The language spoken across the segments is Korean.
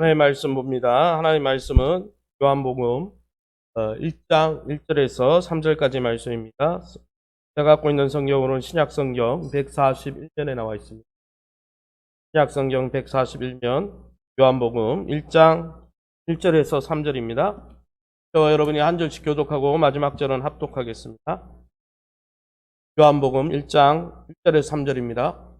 하나님의 말씀 봅니다. 하나님의 말씀은 요한복음 1장 1절에서 3절까지 말씀입니다. 제가 갖고 있는 성경으로는 신약성경 141면에 나와 있습니다. 신약성경 141면 요한복음 1장 1절에서 3절입니다. 저와 여러분이 한 절씩 교독하고 마지막 절은 합독하겠습니다. 요한복음 1장 1절에서 3절입니다.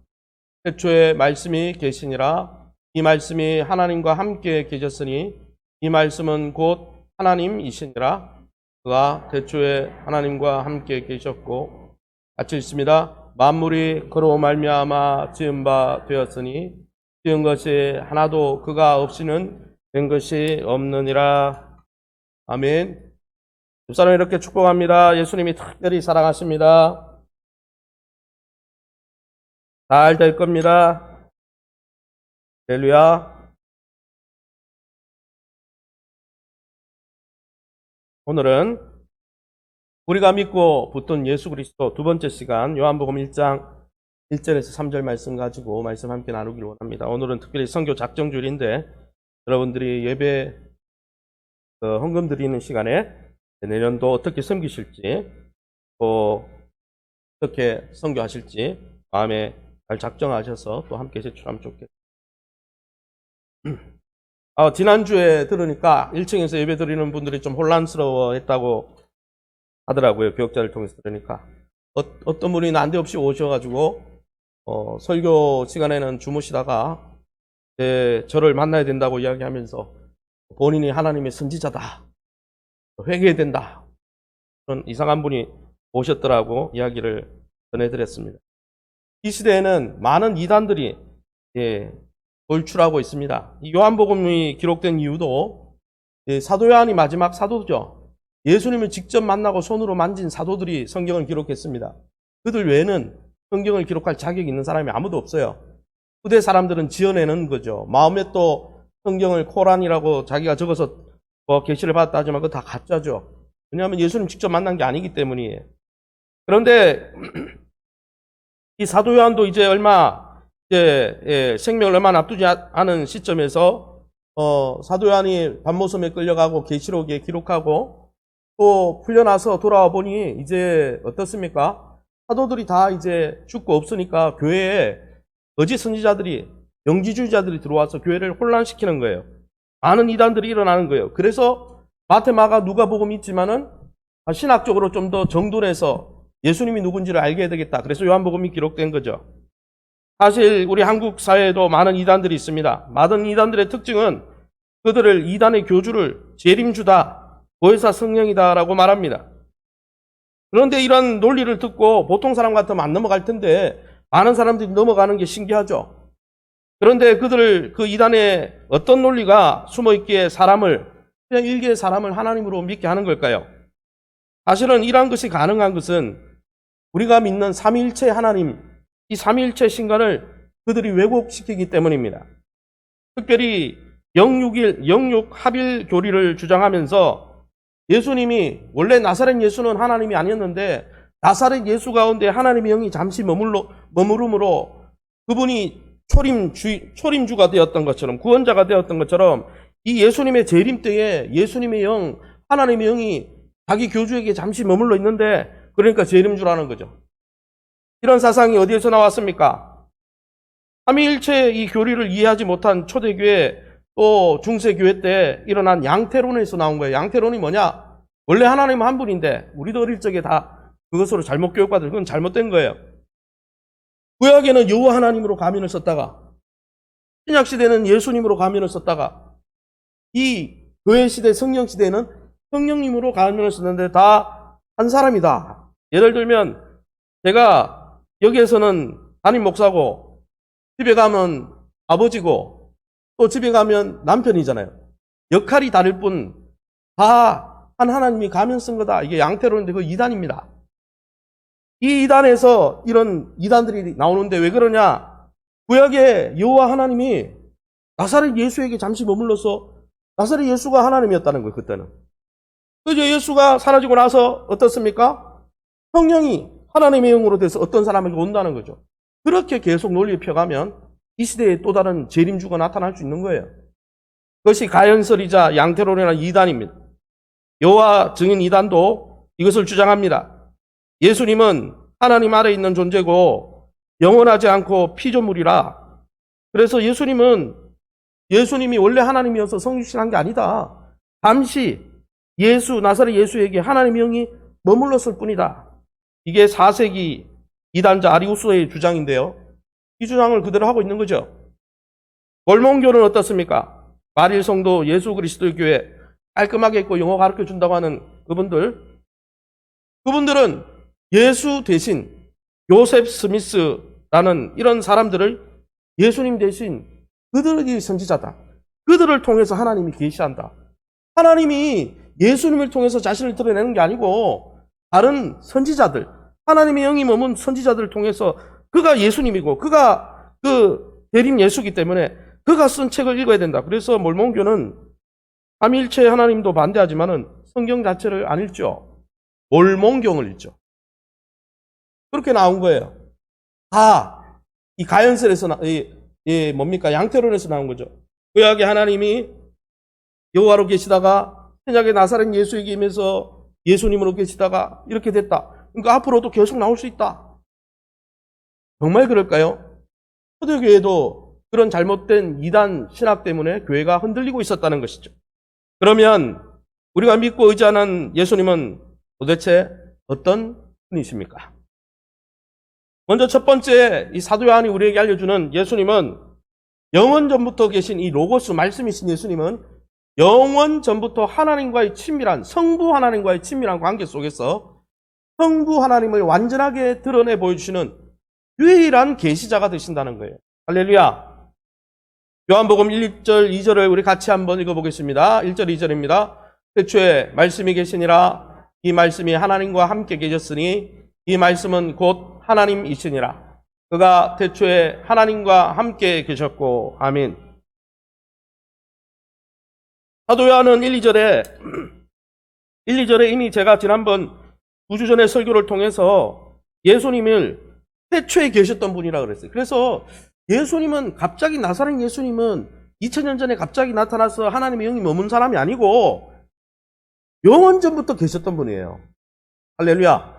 태초에 말씀이 계시니라. 이 말씀이 하나님과 함께 계셨으니 이 말씀은 곧 하나님이시니라. 그가 태초에 하나님과 함께 계셨고, 같이 읽습니다. 만물이 그로 말미암아 지은 바 되었으니 지은 것이 하나도 그가 없이는 된 것이 없느니라. 아멘. 집사람 이렇게 축복합니다. 예수님이 특별히 사랑하십니다. 잘 될 겁니다. 할렐루야. 오늘은 우리가 믿고 붙든 예수 그리스도 두 번째 시간 요한복음 1장 1절에서 3절 말씀 가지고 말씀 함께 나누기를 원합니다. 오늘은 특별히 선교 작정주일인데 여러분들이 예배 헌금 드리는 시간에 내년도 어떻게 섬기실지 또 어떻게 선교하실지 마음에 잘 작정하셔서 또 함께 제출하면 좋겠습니다. 지난주에 들으니까 1층에서 예배 드리는 분들이 좀 혼란스러워 했다고 하더라고요. 교역자를 통해서 들으니까. 어떤 분이 난데없이 오셔가지고, 설교 시간에는 주무시다가, 저를 만나야 된다고 이야기하면서 본인이 하나님의 선지자다. 회개해야 된다. 그런 이상한 분이 오셨더라고 이야기를 전해드렸습니다. 이 시대에는 많은 이단들이, 돌출하고 있습니다. 이 요한복음이 기록된 이유도 사도 요한이 마지막 사도죠. 예수님을 직접 만나고 손으로 만진 사도들이 성경을 기록했습니다. 그들 외에는 성경을 기록할 자격이 있는 사람이 아무도 없어요. 후대 사람들은 지어내는 거죠. 마음에 또 성경을 코란이라고 자기가 적어서 계시를 받았다 하지만 그거 다 가짜죠. 왜냐하면 예수님 직접 만난 게 아니기 때문이에요. 그런데 이 사도 요한도 이제 생명을 얼마 앞두지 않은 시점에서 사도 요한이 밤모섬에 끌려가고 계시록에 기록하고 또 풀려나서 돌아와 보니 이제 어떻습니까? 사도들이 다 이제 죽고 없으니까 교회에 거짓 선지자들이 영지주의자들이 들어와서 교회를 혼란시키는 거예요. 많은 이단들이 일어나는 거예요. 그래서 마태, 마가, 누가복음이 있지만은 신학적으로 좀 더 정돈해서 예수님이 누군지를 알게 해야 되겠다. 그래서 요한복음이 기록된 거죠. 사실 우리 한국 사회에도 많은 이단들이 있습니다. 많은 이단들의 특징은 그들을 이단의 교주를 재림주다, 보혜사 성령이다라고 말합니다. 그런데 이런 논리를 듣고 보통 사람 같으면 안 넘어갈 텐데 많은 사람들이 넘어가는 게 신기하죠. 그런데 그 이단의 어떤 논리가 숨어있기에 그냥 일개의 사람을 하나님으로 믿게 하는 걸까요? 사실은 이러한 것이 가능한 것은 우리가 믿는 삼위일체 하나님, 이 삼위일체 신간을 그들이 왜곡시키기 때문입니다. 특별히 영육 합일 교리를 주장하면서 예수님이 원래 나사렛 예수는 하나님이 아니었는데 나사렛 예수 가운데 하나님의 영이 잠시 머무름으로 그분이 초림주가 되었던 것처럼 구원자가 되었던 것처럼 이 예수님의 재림 때에 예수님의 영, 하나님의 영이 자기 교주에게 잠시 머물러 있는데 그러니까 재림주라는 거죠. 이런 사상이 어디에서 나왔습니까? 삼위일체 이 교리를 이해하지 못한 초대교회 또 중세교회 때 일어난 양태론에서 나온 거예요. 양태론이 뭐냐? 원래 하나님은 한 분인데 우리도 어릴 적에 다 그것으로 잘못 교육받은 그건 잘못된 거예요. 구약에는 여호와 하나님으로 가면을 썼다가 신약시대는 예수님으로 가면을 썼다가 이 교회시대 성령시대에는 성령님으로 가면을 썼는데 다 한 사람이다. 예를 들면 제가 여기에서는 담임 목사고 집에 가면 아버지고 또 집에 가면 남편이잖아요. 역할이 다를 뿐 다 한 하나님이 가면 쓴 거다. 이게 양태론인데 그 이단입니다. 이 이단에서 이런 이단들이 나오는데 왜 그러냐? 구약의 여호와 하나님이 나사렛 예수에게 잠시 머물러서 나사렛 예수가 하나님이었다는 거예요. 그때는. 그래서 예수가 사라지고 나서 어떻습니까? 성령이 하나님의 영으로 돼서 어떤 사람에게 온다는 거죠. 그렇게 계속 논리를 펴가면 이 시대에 또 다른 재림주가 나타날 수 있는 거예요. 그것이 가연설이자 양태론이라는 이단입니다. 여호와 증인 이단도 이것을 주장합니다. 예수님은 하나님 아래 있는 존재고 영원하지 않고 피조물이라. 그래서 예수님이 원래 하나님이어서 성육신한 게 아니다. 잠시 나사렛 예수에게 하나님의 영이 머물렀을 뿐이다. 이게 4세기 이단자 아리우스의 주장인데요. 이 주장을 그대로 하고 있는 거죠. 몰몬교는 어떻습니까? 말일 성도 예수 그리스도의 교회 깔끔하게 있고 영어 가르쳐 준다고 하는 그분들은 예수 대신 요셉 스미스라는 이런 사람들을 예수님 대신 그들이 선지자다. 그들을 통해서 하나님이 계시한다. 하나님이 예수님을 통해서 자신을 드러내는 게 아니고 다른 선지자들, 하나님의 영이 머문 선지자들을 통해서 그가 예수님이고 그가 그 대림 예수이기 때문에 그가 쓴 책을 읽어야 된다. 그래서 몰몬교는 삼위일체 하나님도 반대하지만은 성경 자체를 안 읽죠. 몰몬경을 읽죠. 그렇게 나온 거예요. 다 이 가연설에서 뭡니까? 양태론에서 나온 거죠. 구약에 하나님이 여호와로 계시다가 신약의 나사렛 예수에게 임해서 예수님으로 계시다가 이렇게 됐다. 그러니까 앞으로도 계속 나올 수 있다. 정말 그럴까요? 초대교회도 그런 잘못된 이단 신학 때문에 교회가 흔들리고 있었다는 것이죠. 그러면 우리가 믿고 의지하는 예수님은 도대체 어떤 분이십니까? 먼저 첫 번째 이 사도 요한이 우리에게 알려주는 예수님은 영원 전부터 계신 이 로고스 말씀이신 예수님은 영원 전부터 하나님과의 친밀한 성부 하나님과의 친밀한 관계 속에서 성부 하나님을 완전하게 드러내 보여주시는 유일한 계시자가 되신다는 거예요. 할렐루야. 요한복음 1절 2절을 우리 같이 한번 읽어보겠습니다. 1절 2절입니다. 태초에 말씀이 계시니라. 이 말씀이 하나님과 함께 계셨으니 이 말씀은 곧 하나님이시니라. 그가 태초에 하나님과 함께 계셨고. 아멘. 사도 요한은 1, 2절에 이미 제가 지난번 2주 전에 설교를 통해서 예수님을 태초에 계셨던 분이라 그랬어요. 그래서 예수님은 갑자기 나사렛 예수님은 2000년 전에 갑자기 나타나서 하나님의 영이 머문 사람이 아니고 영원 전부터 계셨던 분이에요. 할렐루야.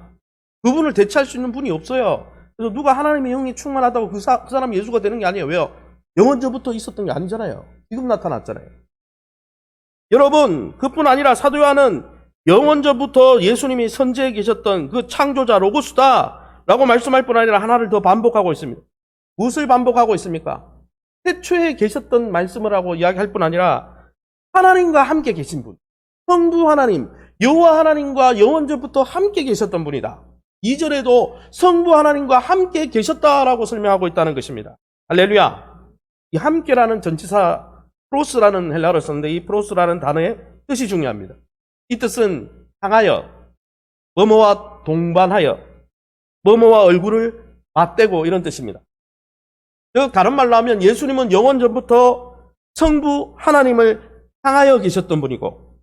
그분을 대체할 수 있는 분이 없어요. 그래서 누가 하나님의 영이 충만하다고 그 사람이 예수가 되는 게 아니에요. 왜요? 영원 전부터 있었던 게 아니잖아요. 지금 나타났잖아요. 여러분, 그뿐 아니라 사도 요한은 영원 전부터 예수님이 선지에 계셨던 그 창조자 로고스다 라고 말씀할 뿐 아니라 하나를 더 반복하고 있습니다. 무엇을 반복하고 있습니까? 태초에 계셨던 말씀을 하고 이야기할 뿐 아니라 하나님과 함께 계신 분, 성부 하나님, 여호와 하나님과 영원 전부터 함께 계셨던 분이다. 2절에도 성부 하나님과 함께 계셨다라고 설명하고 있다는 것입니다. 할렐루야. 이 함께라는 전치사 프로스라는 헬라어를 썼는데 이 프로스라는 단어의 뜻이 중요합니다. 이 뜻은 향하여, 뭐뭐와 동반하여, 뭐뭐와 얼굴을 맞대고 이런 뜻입니다. 즉 다른 말로 하면 예수님은 영원 전부터 성부 하나님을 향하여 계셨던 분이고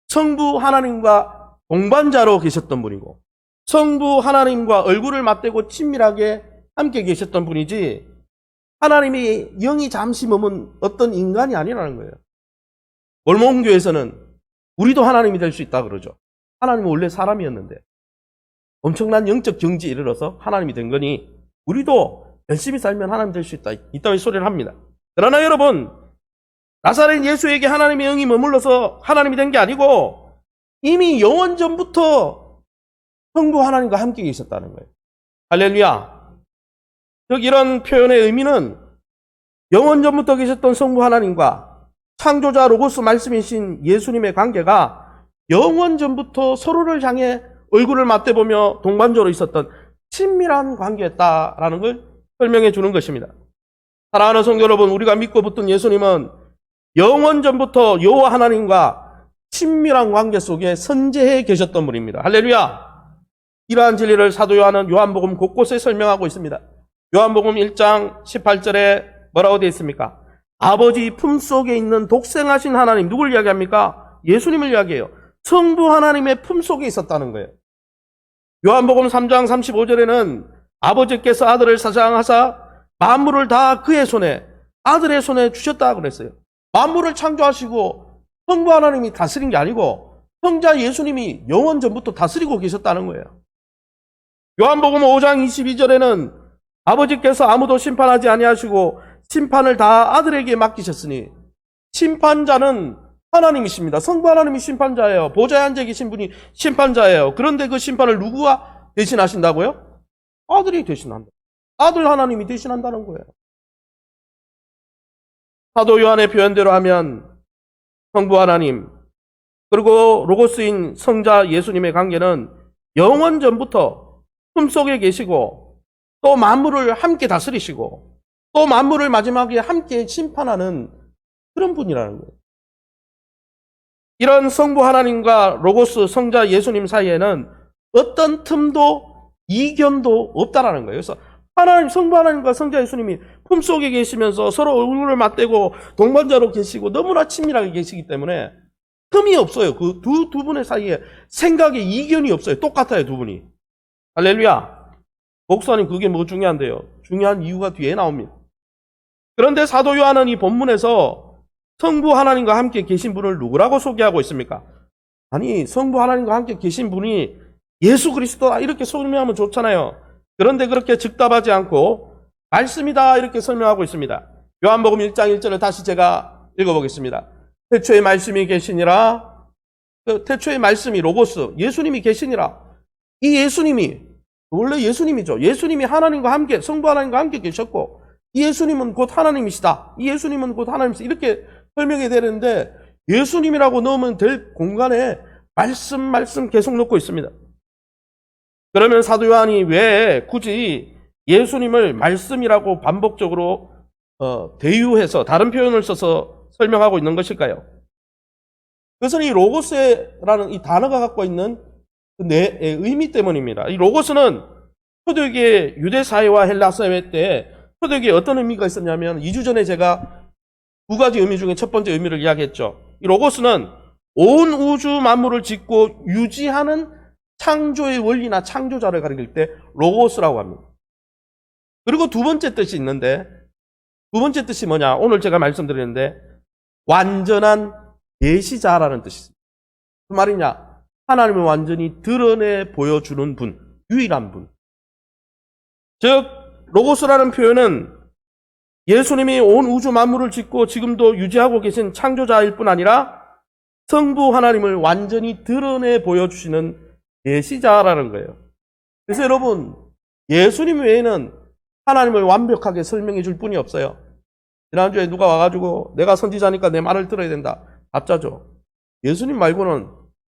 성부 하나님과 동반자로 계셨던 분이고 성부 하나님과 얼굴을 맞대고 친밀하게 함께 계셨던 분이지 하나님이 영이 잠시 머문 어떤 인간이 아니라는 거예요. 몰몬교에서는 우리도 하나님이 될 수 있다 그러죠. 하나님은 원래 사람이었는데 엄청난 영적 경지에 이르러서 하나님이 된 거니 우리도 열심히 살면 하나님 될 수 있다. 이따위 소리를 합니다. 그러나 여러분, 나사렛 예수에게 하나님의 영이 머물러서 하나님이 된 게 아니고 이미 영원 전부터 성부 하나님과 함께 계셨다는 거예요. 할렐루야. 즉 이런 표현의 의미는 영원 전부터 계셨던 성부 하나님과 창조자 로고스 말씀이신 예수님의 관계가 영원 전부터 서로를 향해 얼굴을 맞대보며 동반자로 있었던 친밀한 관계였다라는 걸 설명해 주는 것입니다. 사랑하는 성도 여러분, 우리가 믿고 붙든 예수님은 영원 전부터 여호와 하나님과 친밀한 관계 속에 선재해 계셨던 분입니다. 할렐루야. 이러한 진리를 사도 요한은 요한복음 곳곳에 설명하고 있습니다. 요한복음 1장 18절에 뭐라고 되어 있습니까? 아버지 품속에 있는 독생하신 하나님, 누굴 이야기합니까? 예수님을 이야기해요. 성부 하나님의 품속에 있었다는 거예요. 요한복음 3장 35절에는 아버지께서 아들을 사랑하사 만물을 다 그의 손에, 아들의 손에 주셨다 그랬어요. 만물을 창조하시고 성부 하나님이 다스린 게 아니고 성자 예수님이 영원 전부터 다스리고 계셨다는 거예요. 요한복음 5장 22절에는 아버지께서 아무도 심판하지 아니하시고 심판을 다 아들에게 맡기셨으니, 심판자는 하나님이십니다. 성부 하나님이 심판자예요. 보좌에 앉아 계신 분이 심판자예요. 그런데 그 심판을 누구가 대신하신다고요? 아들이 대신한다. 아들 하나님이 대신한다는 거예요. 사도 요한의 표현대로 하면 성부 하나님 그리고 로고스인 성자 예수님의 관계는 영원 전부터 품속에 계시고 또 만물을 함께 다스리시고 또 만물을 마지막에 함께 심판하는 그런 분이라는 거예요. 이런 성부 하나님과 로고스 성자 예수님 사이에는 어떤 틈도 이견도 없다라는 거예요. 그래서 하나님, 성부 하나님과 성자 예수님이 품속에 계시면서 서로 얼굴을 맞대고 동반자로 계시고 너무나 친밀하게 계시기 때문에 틈이 없어요. 그 두 분의 사이에 생각에 이견이 없어요. 똑같아요, 두 분이. 할렐루야. 목사님, 그게 뭐 중요한데요? 중요한 이유가 뒤에 나옵니다. 그런데 사도 요한은 이 본문에서 성부 하나님과 함께 계신 분을 누구라고 소개하고 있습니까? 아니, 성부 하나님과 함께 계신 분이 예수 그리스도다 이렇게 설명하면 좋잖아요. 그런데 그렇게 즉답하지 않고 말씀이다 이렇게 설명하고 있습니다. 요한복음 1장 1절을 다시 제가 읽어보겠습니다. 태초에 말씀이 계시니라. 그 태초에 말씀이 로고스, 예수님이 계시니라. 이 예수님이 원래 예수님이죠. 예수님이 하나님과 함께, 성부 하나님과 함께 계셨고 이 예수님은 곧 하나님이시다. 이 예수님은 곧 하나님이시다. 이렇게 설명이 되는데 예수님이라고 넣으면 될 공간에 말씀 계속 넣고 있습니다. 그러면 사도 요한이 왜 굳이 예수님을 말씀이라고 반복적으로 대유해서 다른 표현을 써서 설명하고 있는 것일까요? 그것은 이 로고스라는 이 단어가 갖고 있는 그 의미 때문입니다. 이 로고스는 초대교회 유대 사회와 헬라 사회 때 초대교회에 어떤 의미가 있었냐면 2주 전에 제가 두 가지 의미 중에 첫 번째 의미를 이야기했죠. 이 로고스는 온 우주 만물을 짓고 유지하는 창조의 원리나 창조자를 가리킬 때 로고스라고 합니다. 그리고 두 번째 뜻이 있는데 두 번째 뜻이 뭐냐? 오늘 제가 말씀드리는데 완전한 계시자라는 뜻이 있습니다. 그 말이냐? 하나님을 완전히 드러내 보여주는 분, 유일한 분. 즉 로고스라는 표현은 예수님이 온 우주 만물을 짓고 지금도 유지하고 계신 창조자일 뿐 아니라 성부 하나님을 완전히 드러내 보여주시는 계시자라는 거예요. 그래서 여러분, 예수님 외에는 하나님을 완벽하게 설명해 줄 분이 없어요. 지난주에 누가 와가지고 내가 선지자니까 내 말을 들어야 된다. 가짜죠. 예수님 말고는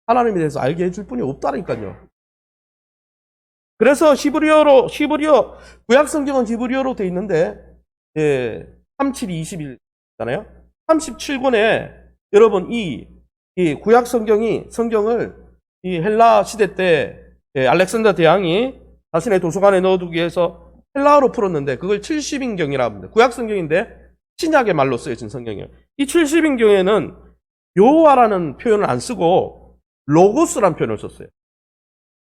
하나님에 대해서 알게 해줄 분이 없다니까요. 그래서 히브리어 구약 성경은 히브리어로 돼 있는데 37:21잖아요. 37권에 여러분 이 구약 성경을 이 헬라 시대 때 알렉산더 대왕이 자신의 도서관에 넣어두기 위해서 헬라어로 풀었는데 그걸 70인경이라고 합니다. 구약 성경인데 신약의 말로 쓰여진 성경이에요. 이 70인경에는 여호와라는 표현을 안 쓰고 로고스라는 표현을 썼어요.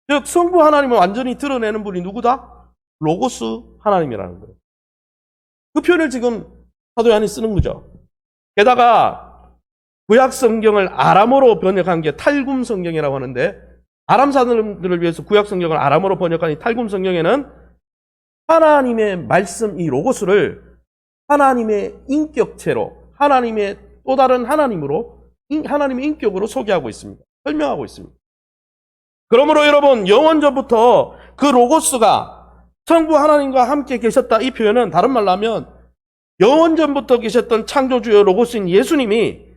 즉 성부 하나님을 완전히 드러내는 분이 누구다? 로고스 하나님이라는 거예요. 그 표현을 지금 사도 요한이 쓰는 거죠. 게다가 구약 성경을 아람어로 번역한 게 탈굼 성경이라고 하는데 아람 사람들을 위해서 구약 성경을 아람어로 번역한 이 탈굼 성경에는 하나님의 말씀 이 로고스를 하나님의 인격체로 하나님의 또 다른 하나님으로 하나님의 인격으로 소개하고 있습니다. 설명하고 있습니다. 그러므로 여러분 영원전부터 그 로고스가 성부 하나님과 함께 계셨다 이 표현은 다른 말로 하면 영원전부터 계셨던 창조주여 로고스인 예수님이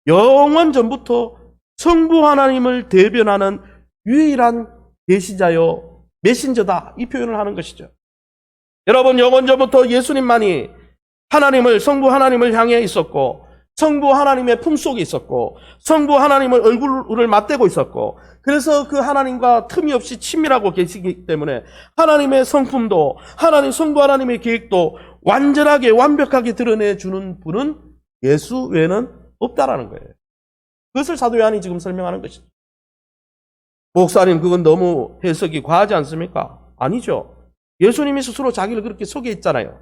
영원전부터 성부 하나님을 대변하는 유일한 계시자요 메신저다 이 표현을 하는 것이죠. 여러분 영원전부터 예수님만이 성부 하나님을 향해 있었고 성부 하나님의 품속에 있었고 성부 하나님을 얼굴을 맞대고 있었고 그래서 그 하나님과 틈이 없이 친밀하고 계시기 때문에 하나님의 성품도 성부 하나님의 계획도 완전하게 완벽하게 드러내주는 분은 예수 외에는 없다라는 거예요. 그것을 사도 요한이 지금 설명하는 것이죠. 목사님 그건 너무 해석이 과하지 않습니까? 아니죠. 예수님이 스스로 자기를 그렇게 소개했잖아요.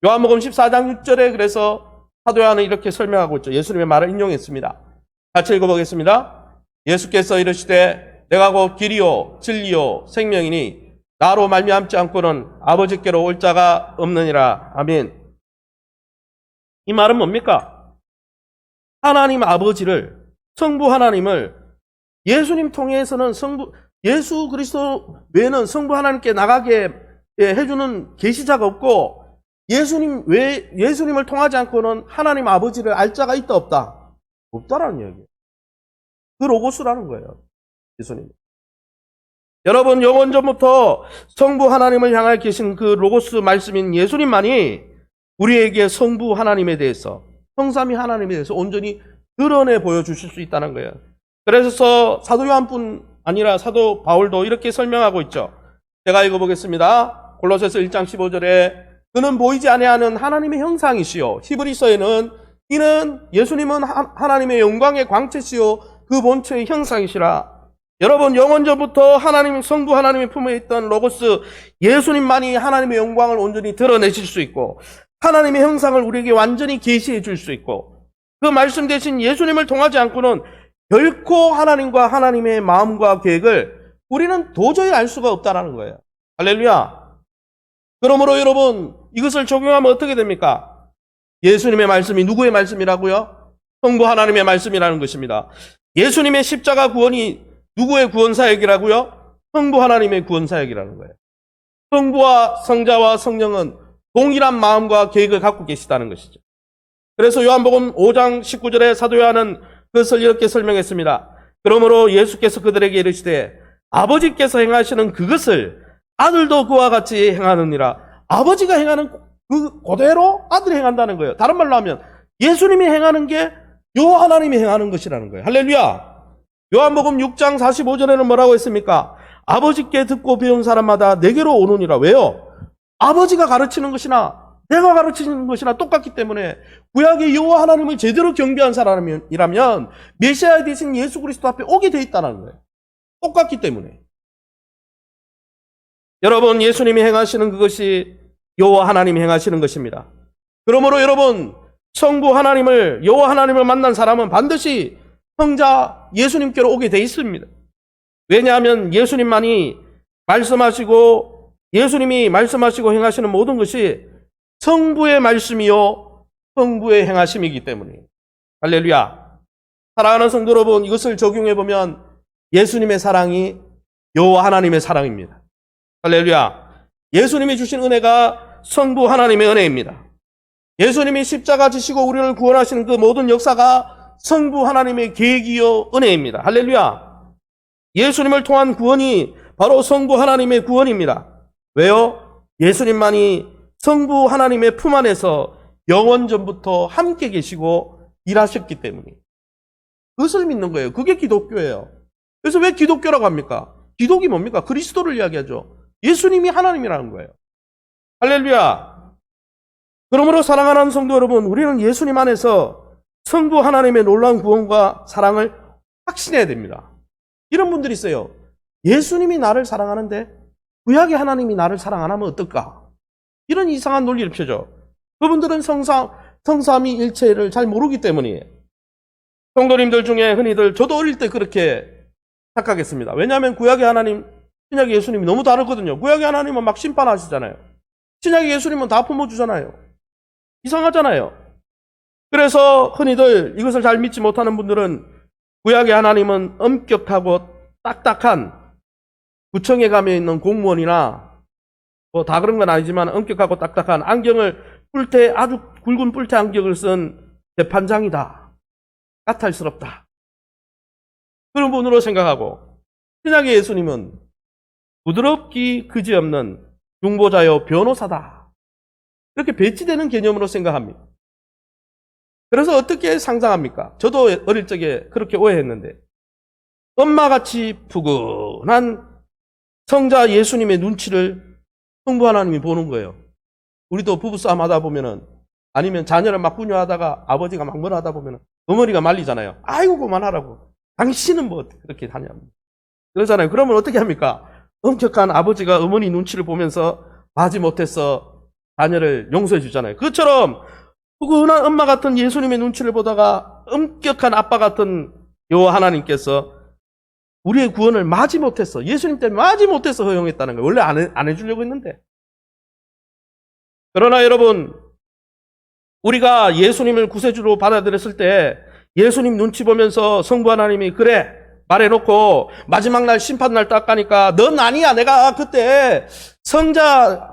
요한복음 14장 6절에 그래서 사도 요한은 이렇게 설명하고 있죠. 예수님의 말을 인용했습니다. 같이 읽어보겠습니다. 예수께서 이르시되 내가 곧 길이요 진리요 생명이니 나로 말미암지 않고는 아버지께로 올 자가 없느니라. 아멘. 이 말은 뭡니까? 하나님 아버지를, 성부 하나님을 예수님 통해서는 예수 그리스도 외에는 성부 하나님께 나가게 해주는 계시자가 없고, 예수님을 통하지 않고는 하나님 아버지를 알 자가 있다 없다? 없다라는 이야기예요. 그 로고스라는 거예요. 예수님. 여러분, 영원 전부터 성부 하나님을 향해 계신 그 로고스 말씀인 예수님만이 우리에게 성부 하나님에 대해서, 성삼위 하나님에 대해서 온전히 드러내 보여주실 수 있다는 거예요. 그래서 사도 요한뿐 아니라 사도 바울도 이렇게 설명하고 있죠. 제가 읽어보겠습니다. 골로새서 1장 15절에 그는 보이지 아니하는 하나님의 형상이시요. 히브리서에는 이는 예수님은 하나님의 영광의 광채시요 그 본체의 형상이시라. 여러분, 영원 전부터 하나님, 성부 하나님의 품에 있던 로고스 예수님만이 하나님의 영광을 온전히 드러내실 수 있고 하나님의 형상을 우리에게 완전히 계시해 줄 수 있고, 그 말씀 대신 예수님을 통하지 않고는 결코 하나님과 하나님의 마음과 계획을 우리는 도저히 알 수가 없다는 거예요. 할렐루야. 그러므로 여러분, 이것을 적용하면 어떻게 됩니까? 예수님의 말씀이 누구의 말씀이라고요? 성부 하나님의 말씀이라는 것입니다. 예수님의 십자가 구원이 누구의 구원사역이라고요? 성부 하나님의 구원사역이라는 거예요. 성부와 성자와 성령은 동일한 마음과 계획을 갖고 계시다는 것이죠. 그래서 요한복음 5장 19절에 사도 요한은 그것을 이렇게 설명했습니다. 그러므로 예수께서 그들에게 이르시되 아버지께서 행하시는 그것을 아들도 그와 같이 행하느니라. 아버지가 행하는 그 그대로 아들이 행한다는 거예요. 다른 말로 하면 예수님이 행하는 게 요 하나님이 행하는 것이라는 거예요. 할렐루야. 요한복음 6장 45절에는 뭐라고 했습니까? 아버지께 듣고 배운 사람마다 내게로 오느니라. 왜요? 아버지가 가르치는 것이나 내가 가르치는 것이나 똑같기 때문에 구약의 여호와 하나님을 제대로 경배한 사람이라면 메시아 대신 예수 그리스도 앞에 오게 돼 있다는 거예요. 똑같기 때문에. 여러분, 예수님이 행하시는 그것이 여호와 하나님이 행하시는 것입니다. 그러므로 여러분, 성부 하나님을, 여호와 하나님을 만난 사람은 반드시 성자 예수님께로 오게 돼 있습니다. 왜냐하면 예수님만이 말씀하시고 예수님이 말씀하시고 행하시는 모든 것이 성부의 말씀이요 성부의 행하심이기 때문에. 할렐루야. 사랑하는 성도 여러분, 이것을 적용해 보면 예수님의 사랑이 여호와 하나님의 사랑입니다. 할렐루야. 예수님이 주신 은혜가 성부 하나님의 은혜입니다. 예수님이 십자가 지시고 우리를 구원하시는 그 모든 역사가 성부 하나님의 계획이요 은혜입니다. 할렐루야. 예수님을 통한 구원이 바로 성부 하나님의 구원입니다. 왜요? 예수님만이 성부 하나님의 품 안에서 영원 전부터 함께 계시고 일하셨기 때문에 그것을 믿는 거예요. 그게 기독교예요. 그래서 왜 기독교라고 합니까? 기독이 뭡니까? 그리스도를 이야기하죠. 예수님이 하나님이라는 거예요. 할렐루야. 그러므로 사랑하는 성도 여러분, 우리는 예수님 안에서 성부 하나님의 놀라운 구원과 사랑을 확신해야 됩니다. 이런 분들이 있어요. 예수님이 나를 사랑하는데 구약의 하나님이 나를 사랑 안 하면 어떨까? 이런 이상한 논리를 펴죠. 그분들은 성삼위 일체를 잘 모르기 때문이에요. 성도님들 중에 흔히들, 저도 어릴 때 그렇게 착각했습니다. 왜냐하면 구약의 하나님, 신약의 예수님이 너무 다르거든요. 구약의 하나님은 막 심판하시잖아요. 신약의 예수님은 다 품어주잖아요. 이상하잖아요. 그래서 흔히들 이것을 잘 믿지 못하는 분들은 구약의 하나님은 엄격하고 딱딱한 구청에 가면 있는 공무원이나 뭐 다 그런 건 아니지만 엄격하고 딱딱한 안경을 아주 굵은 뿔테 안경을 쓴 재판장이다. 까탈스럽다. 그런 분으로 생각하고, 신약의 예수님은 부드럽기 그지없는 중보자요 변호사다. 이렇게 배치되는 개념으로 생각합니다. 그래서 어떻게 상상합니까? 저도 어릴 적에 그렇게 오해했는데, 엄마같이 푸근한 성자 예수님의 눈치를 성부 하나님이 보는 거예요. 우리도 부부싸움 하다 보면은, 아니면 자녀를 막 분유하다가 아버지가 막 뭐라 하다 보면은 어머니가 말리잖아요. 아이고 그만하라고. 당신은 뭐 그렇게 하냐. 그러잖아요. 그러면 어떻게 합니까? 엄격한 아버지가 어머니 눈치를 보면서 마지 못해서 자녀를 용서해 주잖아요. 그것처럼 포근한 엄마 같은 예수님의 눈치를 보다가 엄격한 아빠 같은 여호와 하나님께서 우리의 구원을 마지못해서, 예수님 때문에 마지못해서 허용했다는 거예요. 원래 안 해주려고 했는데. 그러나 여러분, 우리가 예수님을 구세주로 받아들였을 때 예수님 눈치 보면서 성부 하나님이 그래 말해놓고 마지막 날 심판날 딱 가니까 넌 아니야. 내가 그때 성자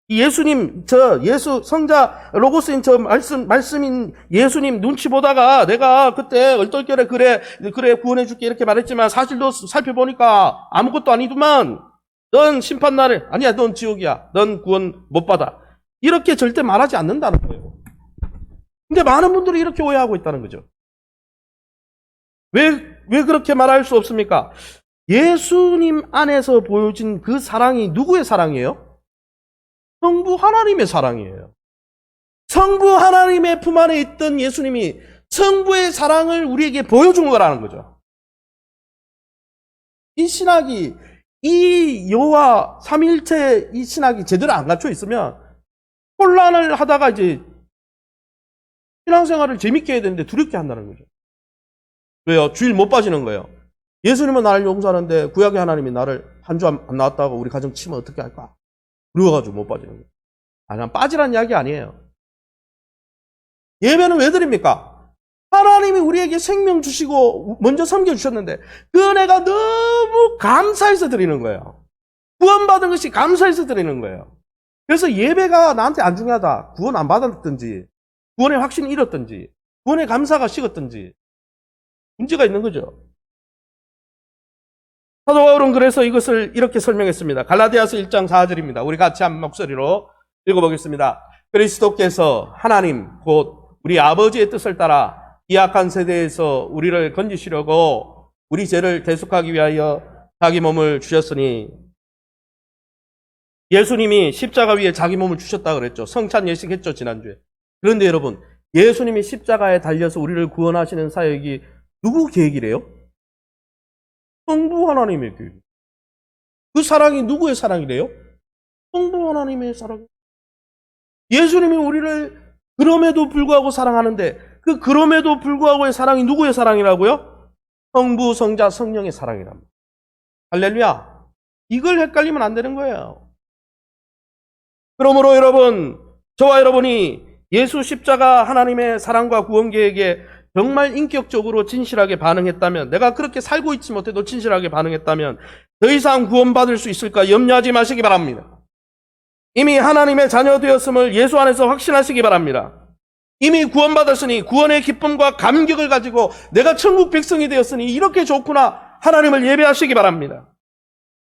예수님 예수 성자 로고스인 저 말씀인 예수님 눈치 보다가 내가 그때 얼떨결에 그래 구원해 줄게 이렇게 말했지만 사실도 살펴보니까 아무것도 아니더만 넌 심판날에 아니야. 넌 지옥이야. 넌 구원 못 받아. 이렇게 절대 말하지 않는다는 거예요. 근데 많은 분들이 이렇게 오해하고 있다는 거죠. 왜 그렇게 말할 수 없습니까? 예수님 안에서 보여진 그 사랑이 누구의 사랑이에요? 성부 하나님의 사랑이에요. 성부 하나님의 품 안에 있던 예수님이 성부의 사랑을 우리에게 보여준 거라는 거죠. 이 신학이, 이 여호와 삼위일체 이 신학이 제대로 안 갖춰 있으면 혼란을 하다가 이제 신앙생활을 재밌게 해야 되는데 두렵게 한다는 거죠. 왜요? 주일 못 빠지는 거예요. 예수님은 나를 용서하는데 구약의 하나님이 나를 한 주 안 나왔다고 우리 가정 치면 어떻게 할까? 그래가지고 못 빠지는 거예요. 그냥 빠지라는 이야기 아니에요. 예배는 왜 드립니까? 하나님이 우리에게 생명 주시고 먼저 섬겨주셨는데 그 은혜가 너무 감사해서 드리는 거예요. 구원받은 것이 감사해서 드리는 거예요. 그래서 예배가 나한테 안 중요하다. 구원 안 받았든지 구원의 확신이 잃었든지 구원의 감사가 식었든지 문제가 있는 거죠. 사도 바울은 그래서 이것을 이렇게 설명했습니다. 갈라디아서 1장 4절입니다. 우리 같이 한 목소리로 읽어보겠습니다. 그리스도께서 하나님 곧 우리 아버지의 뜻을 따라 이 악한 세대에서 우리를 건지시려고 우리 죄를 대속하기 위하여 자기 몸을 주셨으니 예수님이 십자가 위에 자기 몸을 주셨다 그랬죠. 성찬 예식했죠, 지난주에. 그런데 여러분, 예수님이 십자가에 달려서 우리를 구원하시는 사역이 누구 계획이래요? 성부 하나님의 계획. 그 사랑이 누구의 사랑이래요? 성부 하나님의 사랑. 예수님이 우리를 그럼에도 불구하고 사랑하는데 그 그럼에도 불구하고의 사랑이 누구의 사랑이라고요? 성부, 성자, 성령의 사랑이랍니다. 할렐루야. 이걸 헷갈리면 안 되는 거예요. 그러므로 여러분, 저와 여러분이 예수 십자가 하나님의 사랑과 구원 계획에 정말 인격적으로 진실하게 반응했다면, 내가 그렇게 살고 있지 못해도 진실하게 반응했다면 더 이상 구원받을 수 있을까 염려하지 마시기 바랍니다. 이미 하나님의 자녀 되었음을 예수 안에서 확신하시기 바랍니다. 이미 구원받았으니 구원의 기쁨과 감격을 가지고 내가 천국 백성이 되었으니 이렇게 좋구나 하나님을 예배하시기 바랍니다.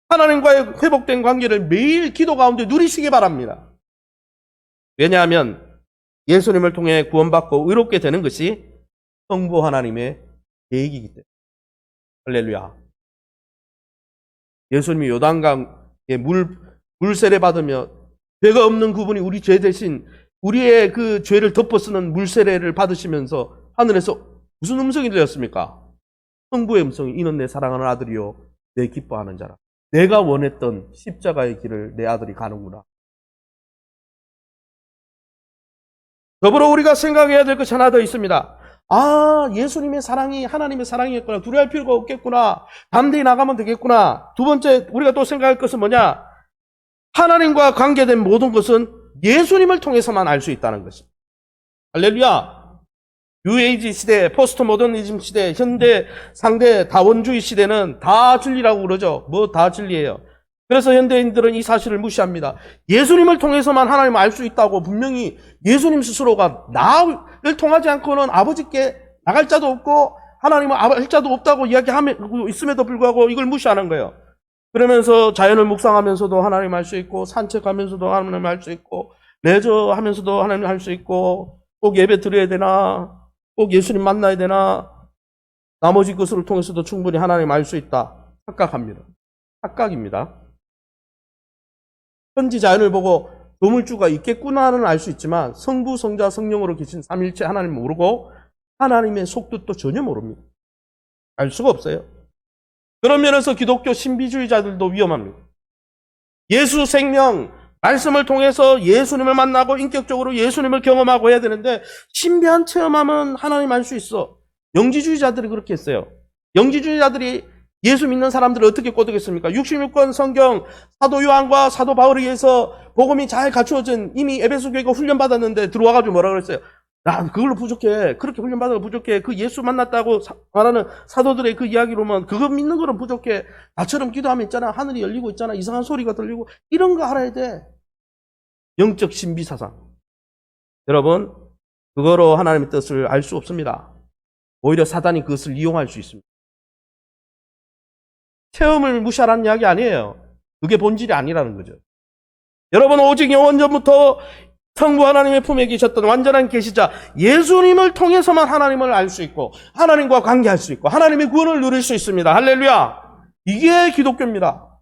하나님과의 회복된 관계를 매일 기도 가운데 누리시기 바랍니다. 왜냐하면 예수님을 통해 구원받고 의롭게 되는 것이 성부 하나님의 계획이기 때문에. 할렐루야. 예수님이 요단강에 물세례 받으며 죄가 없는 그분이 우리 죄 대신 우리의 그 죄를 덮어쓰는 물세례를 받으시면서 하늘에서 무슨 음성이 들렸습니까? 성부의 음성이 이는 내 사랑하는 아들이요 내 기뻐하는 자라. 내가 원했던 십자가의 길을 내 아들이 가는구나. 더불어 우리가 생각해야 될 것이 하나 더 있습니다. 아, 예수님의 사랑이 하나님의 사랑이었구나. 두려워할 필요가 없겠구나. 담대히 나가면 되겠구나. 두 번째 우리가 또 생각할 것은 뭐냐? 하나님과 관계된 모든 것은 예수님을 통해서만 알 수 있다는 것입니다. 할렐루야. 뉴에이지 시대, 포스트 모더니즘 시대, 현대 상대 다원주의 시대는 다 진리라고 그러죠. 뭐 다 진리예요. 그래서 현대인들은 이 사실을 무시합니다. 예수님을 통해서만 하나님을 알 수 있다고 분명히 예수님 스스로가 나를 통하지 않고는 아버지께 나갈 자도 없고 하나님은 알 자도 없다고 이야기하고 있음에도 불구하고 이걸 무시하는 거예요. 그러면서 자연을 묵상하면서도 하나님 알 수 있고 산책하면서도 하나님 알 수 있고 레저 하면서도 하나님 알 수 있고 꼭 예배 드려야 되나 꼭 예수님 만나야 되나 나머지 것을 통해서도 충분히 하나님 알 수 있다. 착각합니다. 착각입니다. 현지 자연을 보고 조물주가 있겠구나는 알 수 있지만 성부, 성자, 성령으로 계신 삼일체 하나님 모르고 하나님의 속뜻도 전혀 모릅니다. 알 수가 없어요. 그런 면에서 기독교 신비주의자들도 위험합니다. 예수 생명, 말씀을 통해서 예수님을 만나고 인격적으로 예수님을 경험하고 해야 되는데 신비한 체험하면 하나님 알 수 있어. 영지주의자들이 그렇게 했어요. 영지주의자들이 예수 믿는 사람들을 어떻게 꼬드겼습니까? 66권 성경 사도 요한과 사도 바울에 의해서 복음이 잘 갖추어진 이미 에베소 교회가 훈련받았는데 들어와가지고 뭐라 그랬어요? 나 그걸로 부족해. 그렇게 훈련받아도 부족해. 그 예수 만났다고 말하는 사도들의 그 이야기로만 그거 믿는 거는 부족해. 나처럼 기도하면 있잖아. 하늘이 열리고 있잖아. 이상한 소리가 들리고 이런 거 알아야 돼. 영적 신비사상. 여러분, 그거로 하나님의 뜻을 알 수 없습니다. 오히려 사단이 그것을 이용할 수 있습니다. 체험을 무시하라는 이야기 아니에요. 그게 본질이 아니라는 거죠. 여러분, 오직 영원전부터 성부 하나님의 품에 계셨던 완전한 계시자 예수님을 통해서만 하나님을 알 수 있고 하나님과 관계할 수 있고 하나님의 구원을 누릴 수 있습니다. 할렐루야. 이게 기독교입니다.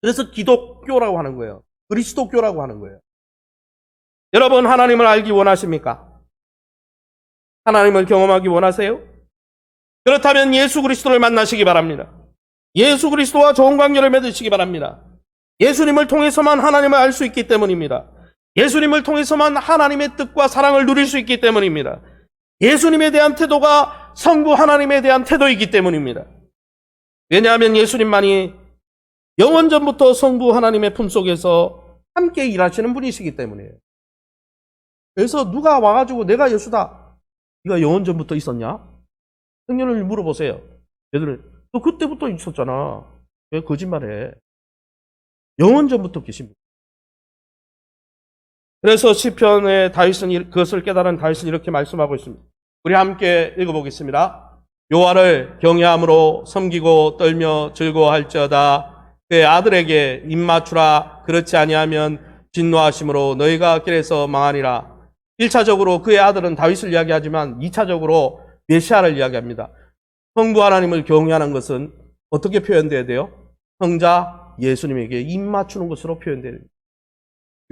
그래서 기독교라고 하는 거예요. 그리스도교라고 하는 거예요. 여러분, 하나님을 알기 원하십니까? 하나님을 경험하기 원하세요? 그렇다면 예수 그리스도를 만나시기 바랍니다. 예수 그리스도와 좋은 관계를 맺으시기 바랍니다. 예수님을 통해서만 하나님을 알 수 있기 때문입니다. 예수님을 통해서만 하나님의 뜻과 사랑을 누릴 수 있기 때문입니다. 예수님에 대한 태도가 성부 하나님에 대한 태도이기 때문입니다. 왜냐하면 예수님만이 영원전부터 성부 하나님의 품속에서 함께 일하시는 분이시기 때문이에요. 그래서 누가 와가지고 내가 예수다. 네가 영원전부터 있었냐? 청년을 물어보세요. 얘들은 너 그때부터 있었잖아. 왜 거짓말해? 영원전부터 계십니다. 그래서 시편의 다윗은 그것을 깨달은 다윗은 이렇게 말씀하고 있습니다. 우리 함께 읽어보겠습니다. 여호와를 경외함으로 섬기고 떨며 즐거워할지어다. 그의 아들에게 입맞추라. 그렇지 아니하면 진노하심으로 너희가 길에서 망하니라. 1차적으로 그의 아들은 다윗을 이야기하지만 2차적으로 메시아를 이야기합니다. 성부 하나님을 경외하는 것은 어떻게 표현돼야 돼요? 성자 예수님에게 입맞추는 것으로 표현돼야 됩니다.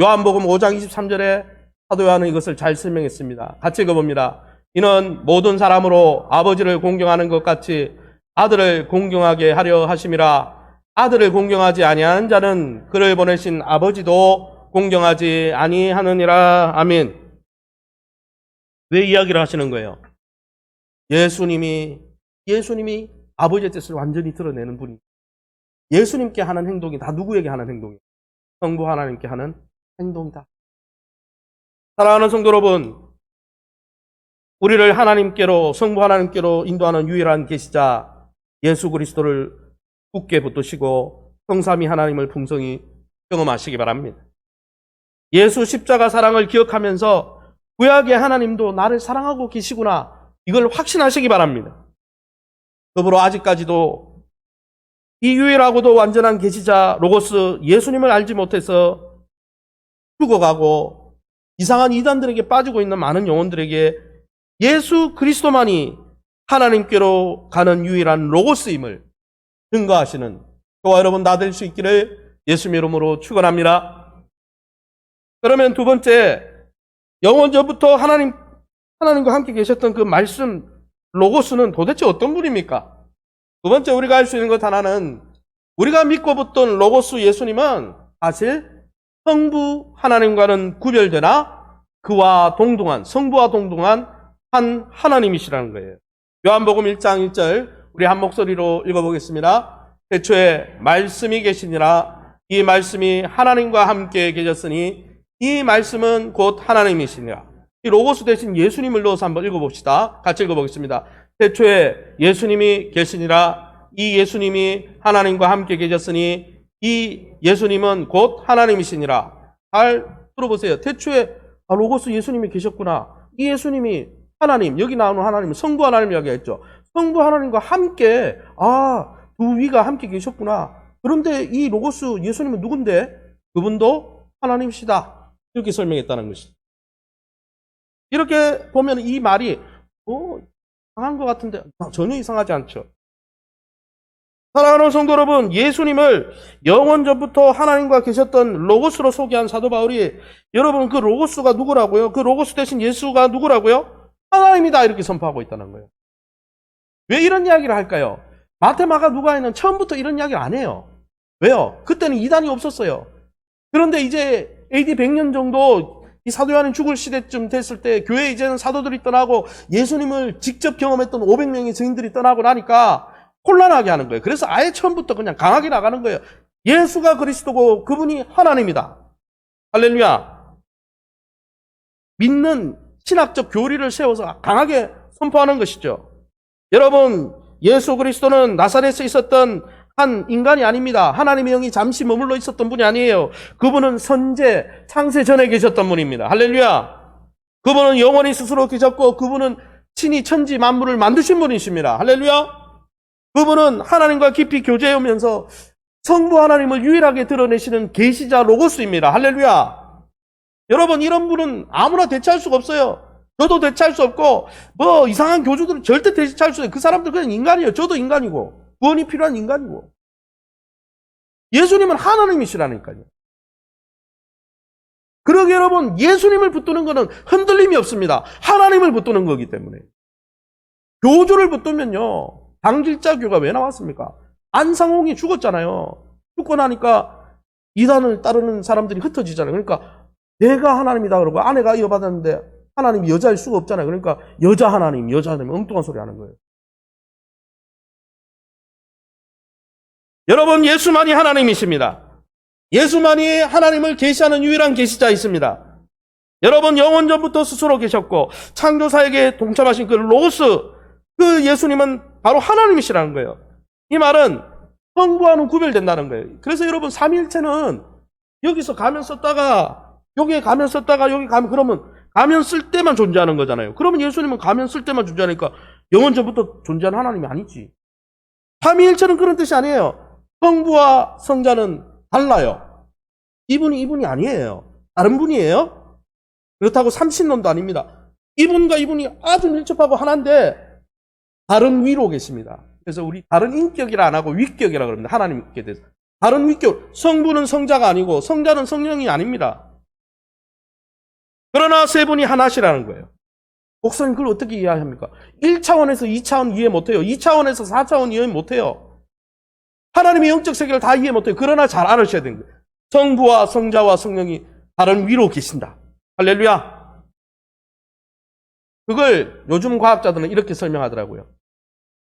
요한복음 5장 23절에 사도 요한은 이것을 잘 설명했습니다. 같이 읽어봅니다. 이는 모든 사람으로 아버지를 공경하는 것 같이 아들을 공경하게 하려 하심이라. 아들을 공경하지 아니하는 자는 그를 보내신 아버지도 공경하지 아니하느니라. 아멘. 왜 이야기를 하시는 거예요? 예수님이 아버지의 뜻을 완전히 드러내는 분이 예수님께 하는 행동이 다 누구에게 하는 행동이에요? 성부 하나님께 하는 행동이다. 사랑하는 성도 여러분, 우리를 하나님께로 성부 하나님께로 인도하는 유일한 계시자 예수 그리스도를 굳게 붙드시고 성삼위 하나님을 풍성히 경험하시기 바랍니다. 예수 십자가 사랑을 기억하면서 구약의 하나님도 나를 사랑하고 계시구나, 이걸 확신하시기 바랍니다. 더불어 아직까지도 이 유일하고도 완전한 계시자 로고스 예수님을 알지 못해서 죽어가고 이상한 이단들에게 빠지고 있는 많은 영혼들에게 예수 그리스도만이 하나님께로 가는 유일한 로고스임을 증거하시는 저와 여러분 다 될 수 있기를 예수님의 이름으로 축원합니다. 그러면 두 번째, 영원전부터 하나님과 함께 계셨던 그 말씀 로고스는 도대체 어떤 분입니까? 두 번째 우리가 알 수 있는 것 하나는, 우리가 믿고 붙던 로고스 예수님은 사실 성부 하나님과는 구별되나 그와 동등한, 성부와 동등한 한 하나님이시라는 거예요. 요한복음 1장 1절 우리 한 목소리로 읽어보겠습니다. 태초에 말씀이 계시니라. 이 말씀이 하나님과 함께 계셨으니 이 말씀은 곧 하나님이시니라. 이 로고스 대신 예수님을 넣어서 한번 읽어봅시다. 같이 읽어보겠습니다. 태초에 예수님이 계시니라. 이 예수님이 하나님과 함께 계셨으니 이 예수님은 곧 하나님이시니라. 잘 들어보세요. 태초에 로고스 예수님이 계셨구나. 이 예수님이 하나님, 여기 나오는 하나님은 성부 하나님 이야기했죠. 성부 하나님과 함께 두 위가 함께 계셨구나. 그런데 이 로고스 예수님은 누군데? 그분도 하나님이시다. 이렇게 설명했다는 것이죠. 이렇게 보면 이 말이 이상한 것 같은데 전혀 이상하지 않죠. 사랑하는 성도 여러분, 예수님을 영원전부터 하나님과 계셨던 로고스로 소개한 사도 바울이, 여러분 그 로고스가 누구라고요? 그 로고스 대신 예수가 누구라고요? 하나님이다, 이렇게 선포하고 있다는 거예요. 왜 이런 이야기를 할까요? 마태, 마가, 누가에는 처음부터 이런 이야기를 안 해요. 왜요? 그때는 이단이 없었어요. 그런데 이제 AD 100년 정도 이 사도 요한이 죽을 시대쯤 됐을 때 교회에 이제는 사도들이 떠나고 예수님을 직접 경험했던 500명의 증인들이 떠나고 나니까 혼란하게 하는 거예요. 그래서 아예 처음부터 그냥 강하게 나가는 거예요. 예수가 그리스도고 그분이 하나님이다. 할렐루야. 믿는 신학적 교리를 세워서 강하게 선포하는 것이죠. 여러분, 예수 그리스도는 나사렛에 있었던 한 인간이 아닙니다. 하나님의 영이 잠시 머물러 있었던 분이 아니에요. 그분은 선제, 창세 전에 계셨던 분입니다. 할렐루야. 그분은 영원히 스스로 계셨고 그분은 친히 천지 만물을 만드신 분이십니다. 할렐루야. 그분은 하나님과 깊이 교제하면서 성부 하나님을 유일하게 드러내시는 계시자 로고스입니다. 할렐루야. 여러분, 이런 분은 아무나 대체할 수가 없어요. 저도 대체할 수 없고 뭐 이상한 교주들은 절대 대체할 수 없어요. 그 사람들 그냥 인간이에요. 저도 인간이고 구원이 필요한 인간이고. 예수님은 하나님이시라니까요. 그러게 여러분, 예수님을 붙드는 것은 흔들림이 없습니다. 하나님을 붙드는 거기 때문에. 교주를 붙들면요, 당질자교가 왜 나왔습니까? 안상홍이 죽었잖아요. 죽고 나니까 이단을 따르는 사람들이 흩어지잖아요. 그러니까 내가 하나님이다 그러고 아내가 이어받았는데 하나님이 여자일 수가 없잖아요. 그러니까 여자 하나님 엉뚱한 소리 하는 거예요. 여러분, 예수만이 하나님이십니다. 예수만이 하나님을 계시하는 유일한 계시자이십니다. 여러분, 영원전부터 스스로 계셨고 창조사에게 동참하신 그 로고스, 그 예수님은 바로 하나님이시라는 거예요. 이 말은 성부와는 구별된다는 거예요. 그래서 여러분, 삼위일체는 여기서 가면 썼다가 여기에 가면 썼다가 여기 가면, 그러면 가면 쓸 때만 존재하는 거잖아요. 그러면 예수님은 가면 쓸 때만 존재하니까 영원전부터 존재하는 하나님이 아니지. 삼위일체는 그런 뜻이 아니에요. 성부와 성자는 달라요. 이분이 아니에요. 다른 분이에요. 그렇다고 삼신론도 아닙니다. 이분과 이분이 아주 밀접하고 하나인데 다른 위로 계십니다. 그래서 우리 다른 인격이라 안 하고 위격이라 그럽니다. 하나님께 대해서. 다른 위격. 성부는 성자가 아니고 성자는 성령이 아닙니다. 그러나 세 분이 하나시라는 거예요. 목사님, 그걸 어떻게 이해합니까? 1차원에서 2차원 이해 못해요. 2차원에서 4차원 이해 못해요. 하나님의 영적 세계를 다 이해 못해요. 그러나 잘 알으셔야 되는 거예요. 성부와 성자와 성령이 다른 위로 계신다. 할렐루야. 그걸 요즘 과학자들은 이렇게 설명하더라고요.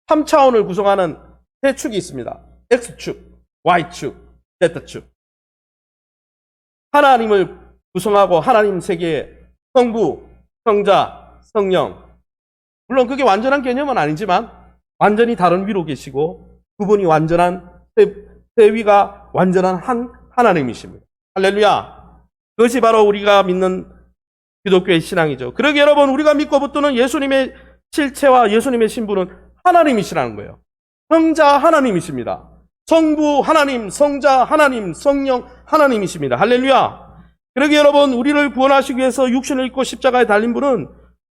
3차원을 구성하는 세 축이 있습니다. X축, Y축, Z축. 하나님을 구성하고 하나님 세계에 성부, 성자, 성령. 물론 그게 완전한 개념은 아니지만 완전히 다른 위로 계시고 그분이 완전한 세위가 완전한 한 하나님이십니다. 할렐루야. 그것이 바로 우리가 믿는 기독교의 신앙이죠. 그러게 여러분, 우리가 믿고 붙드는 예수님의 실체와 예수님의 신부는 하나님이시라는 거예요. 성자 하나님이십니다. 성부 하나님, 성자 하나님, 성령 하나님이십니다. 할렐루야. 그러게 여러분, 우리를 구원하시기 위해서 육신을 입고 십자가에 달린 분은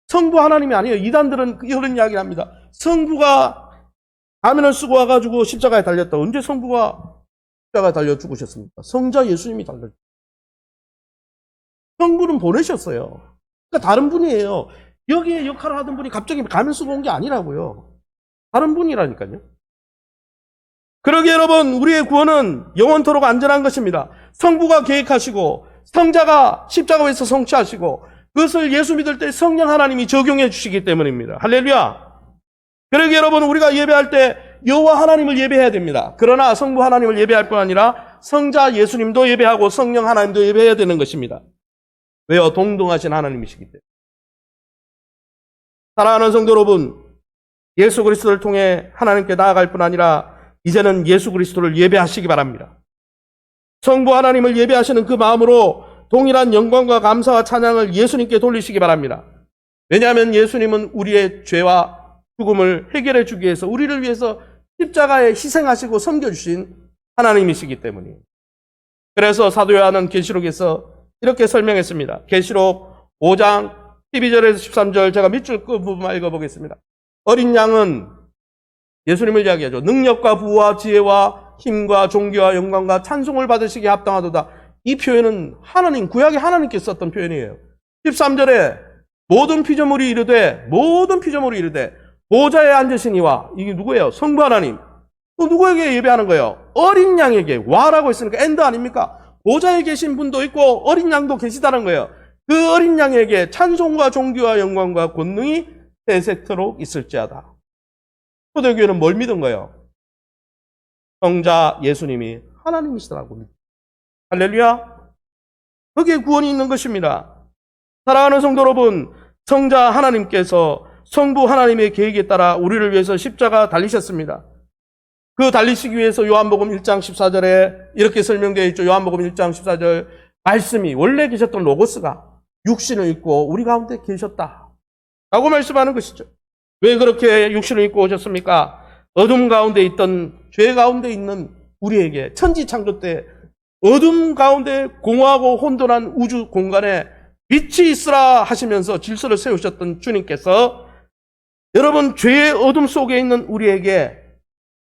성부 하나님이 아니에요. 이단들은 이런 이야기를 합니다. 성부가 가면을 쓰고 와가지고 십자가에 달렸다. 언제 성부가 십자가에 달려 죽으셨습니까? 성자 예수님이 달렸죠. 성부는 보내셨어요. 그러니까 다른 분이에요. 여기에 역할을 하던 분이 갑자기 가면 쓰고 온 게 아니라고요. 다른 분이라니까요. 그러게 여러분, 우리의 구원은 영원토록 안전한 것입니다. 성부가 계획하시고 성자가 십자가에서 성취하시고 그것을 예수 믿을 때 성령 하나님이 적용해 주시기 때문입니다. 할렐루야. 그러게 여러분, 우리가 예배할 때 여호와 하나님을 예배해야 됩니다. 그러나 성부 하나님을 예배할 뿐 아니라 성자 예수님도 예배하고 성령 하나님도 예배해야 되는 것입니다. 왜요? 동등하신 하나님이시기 때문에. 사랑하는 성도 여러분, 예수 그리스도를 통해 하나님께 나아갈 뿐 아니라 이제는 예수 그리스도를 예배하시기 바랍니다. 성부 하나님을 예배하시는 그 마음으로 동일한 영광과 감사와 찬양을 예수님께 돌리시기 바랍니다. 왜냐하면 예수님은 우리의 죄와 죽음을 해결해 주기 위해서 우리를 위해서 십자가에 희생하시고 섬겨주신 하나님이시기 때문이에요. 그래서 사도 요한은 계시록에서 이렇게 설명했습니다. 계시록 5장 12절에서 13절 제가 밑줄 그 부분만 읽어보겠습니다. 어린 양은 예수님을 이야기하죠. 능력과 부와 지혜와 힘과 존귀와 영광과 찬송을 받으시기에 합당하도다. 이 표현은 하나님, 구약의 하나님께 썼던 표현이에요. 13절에 모든 피조물이 이르되 보좌에 앉으시니와, 이게 누구예요? 성부 하나님. 또 누구에게 예배하는 거예요? 어린 양에게. 와라고 했으니까 엔드 아닙니까? 보좌에 계신 분도 있고 어린 양도 계시다는 거예요. 그 어린 양에게 찬송과 존귀와 영광과 권능이 세세토록 있을지어다. 초대교회는 뭘 믿은 거예요? 성자 예수님이 하나님이시라고 믿어요. 할렐루야. 거기에 구원이 있는 것입니다. 사랑하는 성도 여러분, 성자 하나님께서 성부 하나님의 계획에 따라 우리를 위해서 십자가 달리셨습니다. 그 달리시기 위해서 요한복음 1장 14절에 이렇게 설명되어 있죠. 요한복음 1장 14절 말씀이 원래 계셨던 로고스가 육신을 입고 우리 가운데 계셨다 라고 말씀하는 것이죠. 왜 그렇게 육신을 입고 오셨습니까? 어둠 가운데 있던 죄 가운데 있는 우리에게 천지 창조 때 어둠 가운데 공허하고 혼돈한 우주 공간에 빛이 있으라 하시면서 질서를 세우셨던 주님께서 여러분 죄의 어둠 속에 있는 우리에게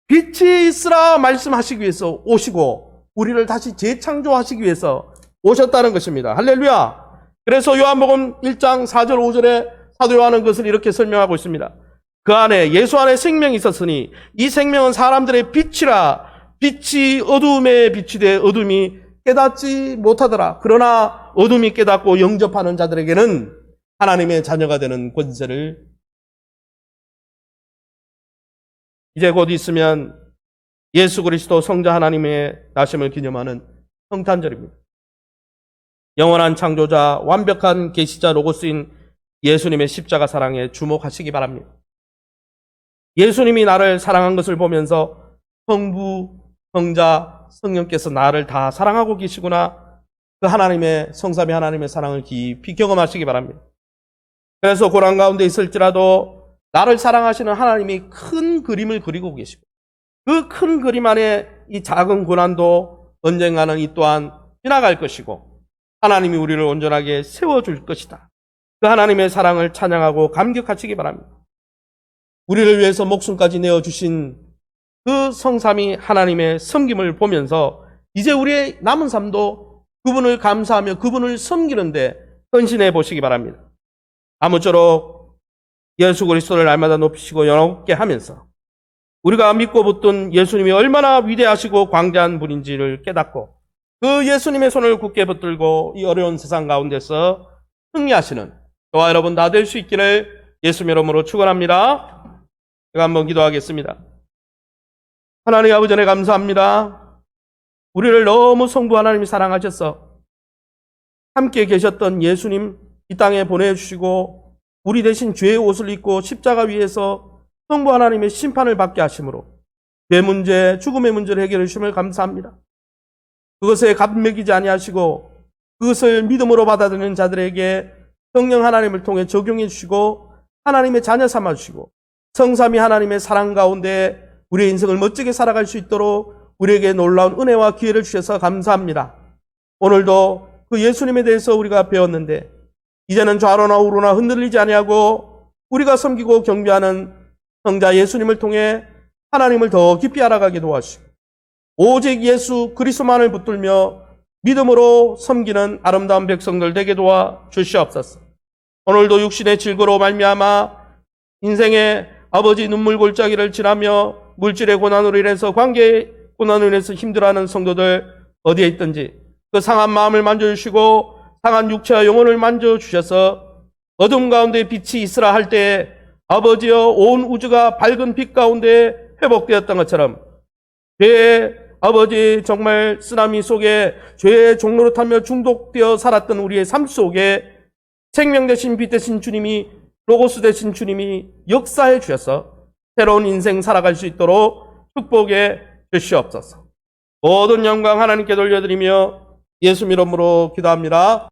빛이 있으라 말씀하시기 위해서 오시고 우리를 다시 재창조하시기 위해서 오셨다는 것입니다. 할렐루야. 그래서 요한복음 1장 4절 5절에 사도 요한은 그것을 이렇게 설명하고 있습니다. 그 안에 예수 안에 생명이 있었으니 이 생명은 사람들의 빛이라. 빛이 어둠에 빛이 돼 어둠이 깨닫지 못하더라. 그러나 어둠이 깨닫고 영접하는 자들에게는 하나님의 자녀가 되는 권세를 이제 곧 있으면 예수 그리스도 성자 하나님의 나심을 기념하는 성탄절입니다. 영원한 창조자, 완벽한 계시자 로고스인 예수님의 십자가 사랑에 주목하시기 바랍니다. 예수님이 나를 사랑한 것을 보면서 성부, 성자, 성령께서 나를 다 사랑하고 계시구나. 그 하나님의 성삼위 하나님의 사랑을 깊이 경험하시기 바랍니다. 그래서 고난 가운데 있을지라도 나를 사랑하시는 하나님이 큰 그림을 그리고 계시고 그 큰 그림 안에 이 작은 고난도 언젠가는 이 또한 지나갈 것이고 하나님이 우리를 온전하게 세워줄 것이다. 그 하나님의 사랑을 찬양하고 감격하시기 바랍니다. 우리를 위해서 목숨까지 내어주신 그 성삼위 하나님의 섬김을 보면서 이제 우리의 남은 삶도 그분을 감사하며 그분을 섬기는데 헌신해 보시기 바랍니다. 아무쪼록 예수 그리스도를 날마다 높이시고 영롭게 하면서 우리가 믿고 붙든 예수님이 얼마나 위대하시고 광대한 분인지를 깨닫고 그 예수님의 손을 굳게 붙들고 이 어려운 세상 가운데서 승리하시는 저와 여러분 다 될 수 있기를 예수님 이름으로 축원합니다. 제가 한번 기도하겠습니다. 하나님 아버지 네 감사합니다. 우리를 너무 성부 하나님이 사랑하셔서 함께 계셨던 예수님 이 땅에 보내주시고 우리 대신 죄의 옷을 입고 십자가 위에서 성부 하나님의 심판을 받게 하심으로 죄 문제, 죽음의 문제를 해결해 주심을 감사합니다. 그것에 값매기지 아니하시고 그것을 믿음으로 받아들이는 자들에게 성령 하나님을 통해 적용해 주시고 하나님의 자녀 삼아 주시고 성삼위 하나님의 사랑 가운데 우리의 인생을 멋지게 살아갈 수 있도록 우리에게 놀라운 은혜와 기회를 주셔서 감사합니다. 오늘도 그 예수님에 대해서 우리가 배웠는데 이제는 좌로나 우로나 흔들리지 아니하고 우리가 섬기고 경배하는 성자 예수님을 통해 하나님을 더 깊이 알아가게 도와주시고 오직 예수 그리스도만을 붙들며 믿음으로 섬기는 아름다운 백성들 되게 도와 주시옵소서. 오늘도 육신의 질거로 말미암아 인생의 아버지 눈물 골짜기를 지나며 물질의 고난으로 인해서 관계의 고난으로 인해서 힘들어하는 성도들 어디에 있든지 그 상한 마음을 만져주시고 상한 육체와 영혼을 만져주셔서 어둠 가운데 빛이 있으라 할 때에 아버지여 온 우주가 밝은 빛 가운데 회복되었던 것처럼 죄의 아버지 정말 쓰나미 속에 죄의 종로를 타며 중독되어 살았던 우리의 삶 속에 생명 되신 빛 되신 주님이 로고스 되신 주님이 역사해 주셔서 새로운 인생 살아갈 수 있도록 축복해 주시옵소서. 모든 영광 하나님께 돌려드리며 예수 이름으로 기도합니다.